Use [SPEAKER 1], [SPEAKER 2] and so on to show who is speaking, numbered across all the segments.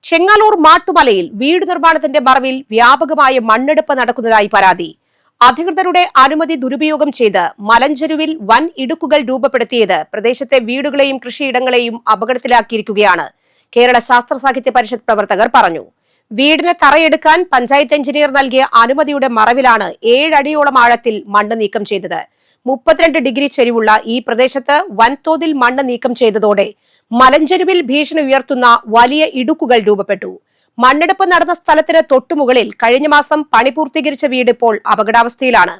[SPEAKER 1] ചെങ്ങാലൂർ മാട്ടുമലയിൽ വീട് നിർമ്മാണത്തിന്റെ മറവിൽ വ്യാപകമായ മണ്ണെടുപ്പ് നടക്കുന്നതായി പരാതി. അധികൃതരുടെ അനുമതി ദുരുപയോഗം ചെയ്ത് മലഞ്ചെരുവിൽ വൻ ഇടുക്കുകൾ രൂപപ്പെടുത്തിയത് പ്രദേശത്തെ വീടുകളെയും കൃഷിയിടങ്ങളെയും അപകടത്തിലാക്കിയിരിക്കുകയാണ്. കേരള ശാസ്ത്ര സാഹിത്യ പരിഷത്ത് പ്രവർത്തകർ പറഞ്ഞു. വീടിന് തറയെടുക്കാൻ പഞ്ചായത്ത് എഞ്ചിനീയർ നൽകിയ അനുമതിയുടെ മറവിലാണ് 7 അടിയോളം ആഴത്തിൽ മണ്ണ് നീക്കം ചെയ്തത്. 32 ഡിഗ്രി ചെരിവുള്ള ഈ പ്രദേശത്ത് വൻതോതിൽ മണ്ണ് നീക്കം ചെയ്തതോടെ മലഞ്ചെരുവിൽ ഭീഷണി ഉയർത്തുന്ന വലിയ ഇടുക്കുകൾ രൂപപ്പെട്ടു. മണ്ണെടുപ്പ് നടന്ന സ്ഥലത്തിന് തൊട്ടുമുകളിൽ കഴിഞ്ഞ മാസം പണി പൂർത്തീകരിച്ച വീട് ഇപ്പോൾ അപകടാവസ്ഥയിലാണ്.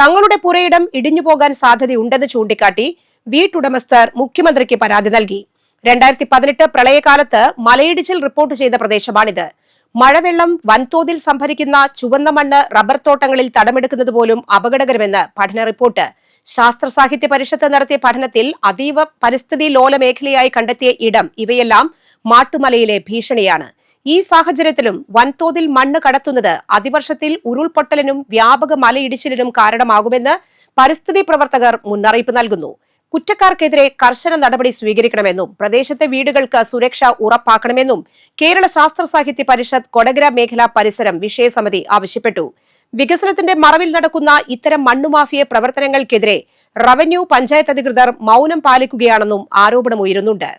[SPEAKER 1] തങ്ങളുടെ പുരയിടം ഇടിഞ്ഞുപോകാൻ സാധ്യതയുണ്ടെന്ന് ചൂണ്ടിക്കാട്ടി വീട്ടുടമസ്ഥർ മുഖ്യമന്ത്രിക്ക് പരാതി നൽകി. 2018 പ്രളയകാലത്ത് മലയിടിച്ചിൽ റിപ്പോർട്ട് ചെയ്ത പ്രദേശമാണിത്. മഴവെള്ളം വൻതോതിൽ സംഭരിക്കുന്ന ചുവന്ന മണ്ണ് റബ്ബർ തോട്ടങ്ങളിൽ തടമെടുക്കുന്നത് പോലും അപകടകരമെന്ന് പഠന റിപ്പോർട്ട്. ശാസ്ത്ര സാഹിത്യ പരിഷത്ത് നടത്തിയ പഠനത്തിൽ അതീവ പരിസ്ഥിതി ലോല മേഖലയായി കണ്ടെത്തിയ ഇടം ഇവയെല്ലാം മാട്ടുമലയിലെ ഭീഷണിയാണ്. ഈ സാഹചര്യത്തിലും വൻതോതിൽ മണ്ണ് കടത്തുന്നത് അതിവർഷത്തിൽ ഉരുൾപൊട്ടലിനും വ്യാപക മലയിടിച്ചിലിനും കാരണമാകുമെന്ന് പരിസ്ഥിതി പ്രവർത്തകർ മുന്നറിയിപ്പ് നൽകുന്നു. കുറ്റക്കാർക്കെതിരെ കർശന നടപടി സ്വീകരിക്കണമെന്നും പ്രദേശത്തെ വീടുകൾക്ക് സുരക്ഷ ഉറപ്പാക്കണമെന്നും കേരള ശാസ്ത്ര സാഹിത്യ പരിഷത്ത് കൊടകര മേഖലാ പരിസരം വിഷയസമിതി ആവശ്യപ്പെട്ടു. വികസനത്തിന്റെ മറവിൽ നടക്കുന്ന ഇത്തരം മണ്ണുമാഫിയ പ്രവർത്തനങ്ങൾക്കെതിരെ റവന്യൂ പഞ്ചായത്ത് അധികൃതർ മൗനം പാലിക്കുകയാണെന്നും ആരോപണമുയരുന്നുണ്ട്.